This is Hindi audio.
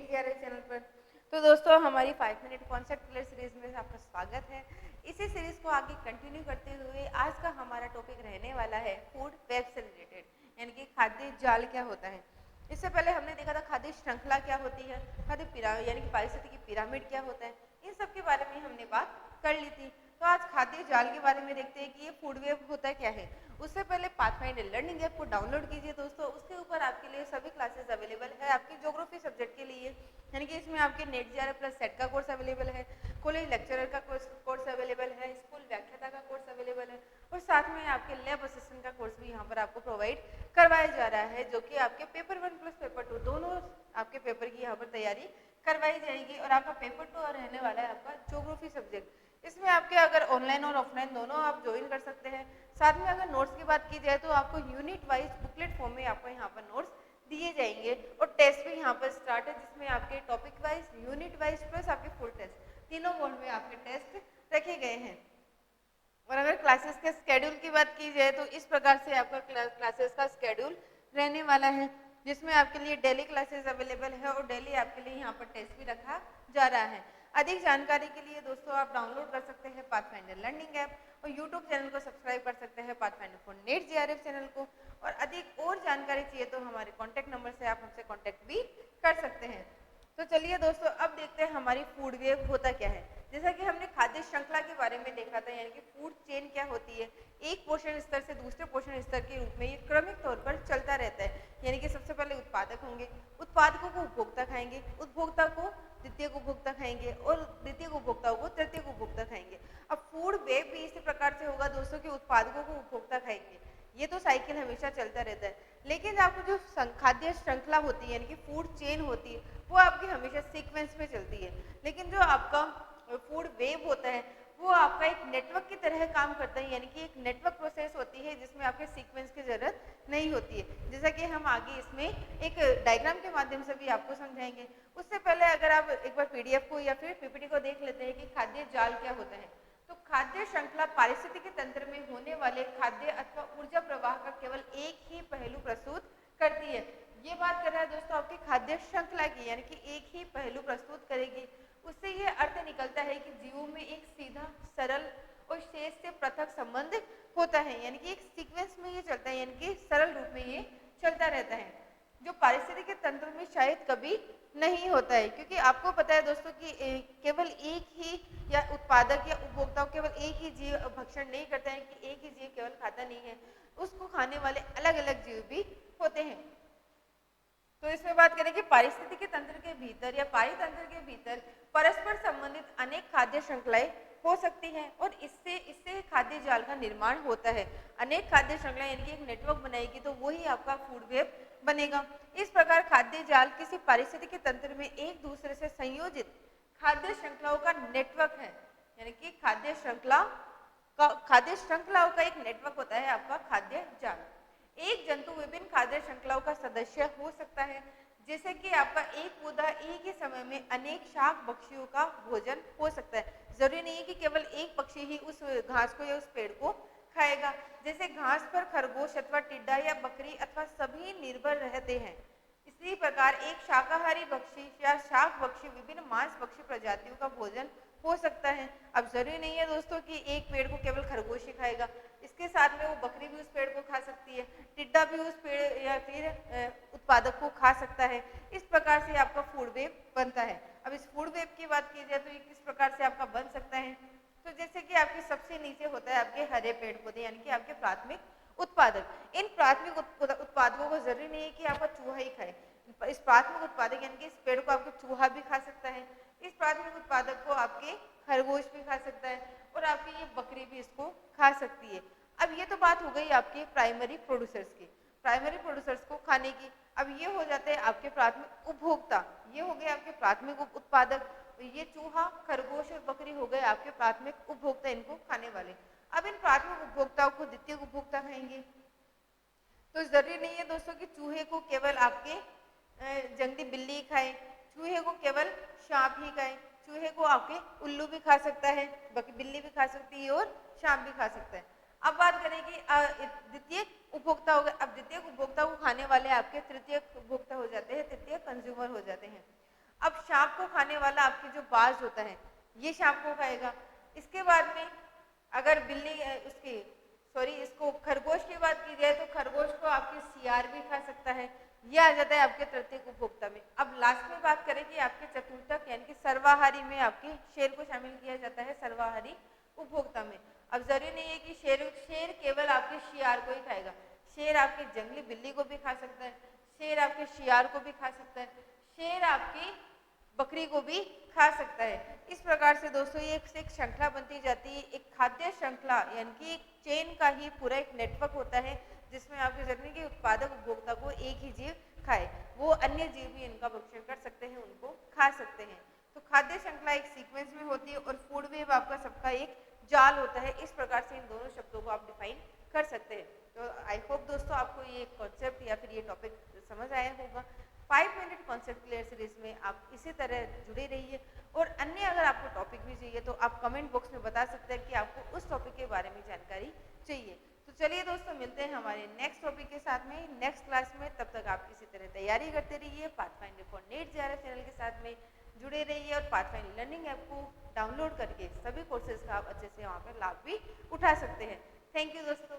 जीआरएफ चैनल पर। तो दोस्तों हमारी 5 मिनट कॉन्सेप्ट क्लियर सीरीज में आपका स्वागत है। इसी सीरीज को आगे कंटिन्यू करते हुए आज का हमारा टॉपिक रहने वाला है फूड वेब से रिलेटेड, यानी कि खाद्य जाल क्या होता है। इससे पहले हमने देखा था खाद्य श्रृंखला क्या होती है, खाद्य पिरामिड यानी कि पारिस्थितिकी पिरामिड क्या होता है, इन सब के बारे में हमने बात कर ली थी। तो आज खाद्य जाल के बारे में देखते हैं कि ये फूड वेब होता क्या है। उससे पहले पाथफाइंडर लर्निंग ऐप को डाउनलोड कीजिए दोस्तों। उसके ऊपर आपके लिए सभी क्लासेस अवेलेबल है आपकी ज्योग्राफी सब्जेक्ट के लिए, यानी कि इसमें आपके नेट जीआरएफ प्लस सेट का कोर्स अवेलेबल है, कॉलेज लेक्चरर का कोर्स अवेलेबल है, स्कूल व्याख्याता का कोर्स अवेलेबल है और साथ में आपके लैब असिस्टेंट का कोर्स भी यहाँ पर आपको प्रोवाइड करवाया जा रहा है, जो कि आपके पेपर 1 प्लस पेपर 2 दोनों आपके पेपर की यहाँ पर तैयारी करवाई जाएगी। और आपका पेपर 2 रहने वाला है आपका ज्योग्राफी सब्जेक्ट। इसमें आपके अगर ऑनलाइन और ऑफलाइन दोनों आप ज्वाइन कर सकते हैं। साथ में अगर नोट्स की बात की जाए तो आपको यूनिट वाइज बुकलेट फॉर्म में आपको यहाँ पर नोट्स दिए जाएंगे और टेस्ट भी यहाँ पर स्टार्ट है, जिसमें आपके topic wise, unit wise plus आपके फुल टेस्ट तीनों मोड में आपके टेस्ट रखे गए हैं। और अगर क्लासेस के स्केड्यूल की बात की जाए तो इस प्रकार से आपका क्लासेस का स्केड्यूल रहने वाला है, जिसमें आपके लिए डेली क्लासेस अवेलेबल है और डेली आपके लिए यहाँ पर टेस्ट भी रखा जा रहा है। अधिक जानकारी के लिए दोस्तों आप डाउनलोड कर सकते हैं पाथफाइंडर लर्निंग ऐप और यूट्यूब चैनल को सब्सक्राइब कर सकते हैं pathfinder for net GRF channel को। और अधिक और जानकारी चाहिए तो हमारे कॉन्टैक्ट नंबर से आप हमसे कॉन्टैक्ट भी कर सकते हैं। तो चलिए दोस्तों अब देखते हैं हमारी फूड वेब होता क्या है। जैसा कि हमने खाद्य श्रृंखला के बारे में देखा था, यानी कि फूड चेन क्या होती है। एक पोषण स्तर से दूसरे पोषण स्तर के रूप में ये क्रमिक तौर पर चलता रहता है, यानी कि सबसे पहले उत्पादक होंगे, उत्पादकों को उपभोक्ता खाएंगे, उपभोक्ता को द्वितीयक उपभोक्ता खाएंगे और द्वितीयक उपभोक्ताओं को तृतीयक उपभोक्ता खाएंगे। अब फूड वेब भी इसी प्रकार से होगा दोस्तों कि उत्पादकों को उपभोक्ता खाएंगे, ये तो साइकिल हमेशा चलता रहता है। लेकिन आपको जो खाद्य श्रृंखला होती है यानी कि फूड चेन होती है वो आपकी हमेशा सीक्वेंस में चलती है। लेकिन जो आपका फूड वेब होता है वो आपका एक नेटवर्क की तरह काम करता है, यानी कि एक नेटवर्क प्रोसेस होती है जिसमें आपके सीक्वेंस की जरूरत नहीं होती है। जैसा कि हम आगे इसमें एक डायग्राम के माध्यम से भी आपको समझाएंगे। उससे पहले अगर आप एक बार पीडीएफ को या फिर पीपीटी को देख लेते हैं कि खाद्य जाल क्या होता है। तो खाद्य श्रृंखला पारिस्थितिकी तंत्र में होने वाले खाद्य अथवा ऊर्जा प्रवाह का केवल एक ही पहलू प्रस्तुत करती है। ये बात कर रहा है दोस्तों आपकी खाद्य श्रृंखला की, यानी कि एक ही पहलू प्रस्तुत करेगी। उससे ये अर्थ निकलता है कि जीवों में एक सीधा, सरल और शेष से पृथक संबंध होता है, यानी कि एक सीक्वेंस में ये चलता है, यानी कि सरल रूप में ये चलता रहता है, जो पारिस्थितिकी तंत्र में शायद कभी नहीं होता है। क्योंकि आपको पता है दोस्तों कि केवल एक ही या उत्पादक या उपभोक्ता केवल एक ही जीव भक्षण नहीं करता है, कि एक ही जीव केवल खाता नहीं है, उसको खाने वाले अलग अलग जीव भी होते हैं। तो इसमें बात करें कि पारिस्थितिकी तंत्र के भीतर या पारितंत्र के भीतर परस्पर संबंधित अनेक खाद्य श्रृंखलाएं हो सकती हैं और इससे खाद्य जाल का निर्माण होता है। अनेक खाद्य श्रृंखलाएं यानी कि एक नेटवर्क बनाएगी तो वही आपका फूड वेब बनेगा। इस प्रकार खाद्य जाल किसी पारिस्थितिकी तंत्र में एक दूसरे से संयोजित खाद्य श्रृंखलाओं का नेटवर्क है, यानी कि खाद्य श्रृंखलाओं का एक नेटवर्क होता है आपका खाद्य जाल। एक जंतु विभिन्न खाद्य श्रृंखलाओं का सदस्य हो सकता है, जैसे कि आपका एक पौधा एक ही समय में अनेक शाक पक्षियों का भोजन हो सकता है। जरूरी नहीं है कि केवल एक पक्षी ही उस घास को या उस पेड़ को खाएगा। जैसे घास पर खरगोश अथवा टिड्डा या बकरी अथवा सभी निर्भर रहते हैं, इसी प्रकार एक शाकाहारी पक्षी या शाक पक्षी विभिन्न मांस पक्षी प्रजातियों का भोजन हो सकता है। अब जरूरी नहीं है दोस्तों कि एक पेड़ को केवल खरगोश ही खाएगा, इसके साथ में वो बकरी भी उस पेड़ को खा सकती है, टिड्डा भी उस पेड़ या फिर उत्पादक को खा सकता है। इस प्रकार से आपका फूड वेब बनता है। अब इस फूड वेब की बात की जाए तो ये किस प्रकार से आपका बन सकता है। तो जैसे कि आपके सबसे नीचे होता है आपके हरे पेड़ पौधे, यानी कि आपके प्राथमिक उत्पादक। इन प्राथमिक उत्पादकों को जरूरी नहीं है कि आपका चूहा ही खाए। इस प्राथमिक उत्पादक यानी कि इस पेड़ को आपके चूहा भी खा सकता है, इस प्राथमिक उत्पादक को आपके खरगोश भी खा सकता है और आपकी ये बकरी भी इसको खा सकती है। अब ये तो बात हो गई आपके प्राइमरी प्रोड्यूसर्स की, प्राइमरी प्रोड्यूसर्स को खाने की। अब ये हो जाते हैं आपके प्राथमिक उपभोक्ता, ये हो गए आपके प्राथमिक उत्पादक। ये चूहा, खरगोश और बकरी हो गए आपके प्राथमिक उपभोक्ता, इनको खाने वाले। अब इन प्राथमिक उपभोक्ताओं को द्वितीय उपभोक्ता खाएंगे। तो जरूरी नहीं है दोस्तों कि चूहे को केवल आपके जंगली बिल्ली खाए, चूहे को केवल सांप ही खाए, चूहे को आपके उल्लू भी खा सकता है, बिल्ली भी खा सकती है और सांप भी खा सकता है। अब बात करें कि द्वितीय उपभोक्ता हो गए। अब द्वितीय उपभोक्ता को खाने वाले आपके तृतीय उपभोक्ता हो जाते हैं, तृतीय कंज्यूमर हो जाते हैं। अब सांप को खाने वाला आपकी जो बाज होता है ये सांप को खाएगा। इसके बाद में अगर बिल्ली उसकी सॉरी इसको खरगोश की बात की जाए तो खरगोश को आपके सियार भी खा सकता है। ये आ जाता है आपके तृतीयक उपभोक्ता में। अब लास्ट में बात करें कि आपके चतुर्थक यानी कि सर्वाहारी में आपके शेर को शामिल किया जाता है सर्वाहारी उपभोक्ता में। अब जरूरी नहीं है कि शेर केवल आपके शियार को ही खाएगा। शेर आपके जंगली बिल्ली को भी खा सकता है, शेर आपके शियार को भी खा सकता है, शेर आपकी बकरी को भी खा सकता है। इस प्रकार से दोस्तों ये एक श्रृंखला बनती जाती है, एक खाद्य श्रृंखला यानी कि एक चेन का ही पूरा एक नेटवर्क होता है जिसमें आपके जरूरी कि उत्पादक उपभोक्ता को एक ही जीव खाए, वो अन्य जीव भी इनका भक्षण कर सकते हैं, उनको खा सकते हैं। तो खाद्य श्रृंखला एक सीक्वेंस में होती है और फूड वेब आपका सबका एक जाल होता है। इस प्रकार से इन दोनों शब्दों को आप डिफाइन कर सकते हैं। तो आई होप दोस्तों आपको ये कॉन्सेप्ट या फिर ये टॉपिक समझ आया होगा। 5 मिनट कॉन्सेप्ट क्लियर सीरीज में आप इसी तरह जुड़े रहिए और अन्य अगर आपको टॉपिक भी चाहिए तो आप कमेंट बॉक्स में बता सकते हैं कि आपको उस टॉपिक के बारे में जानकारी चाहिए। तो चलिए दोस्तों मिलते हैं हमारे नेक्स्ट टॉपिक के साथ में नेक्स्ट क्लास में। तब तक आप इसी तरह तैयारी करते रहिए, pathfinder for net JRF channel के साथ में जुड़े रहिए और पाथफाइंडर लर्निंग ऐप को डाउनलोड करके सभी कोर्सेज का आप अच्छे से वहाँ पर लाभ भी उठा सकते हैं। थैंक यू दोस्तों।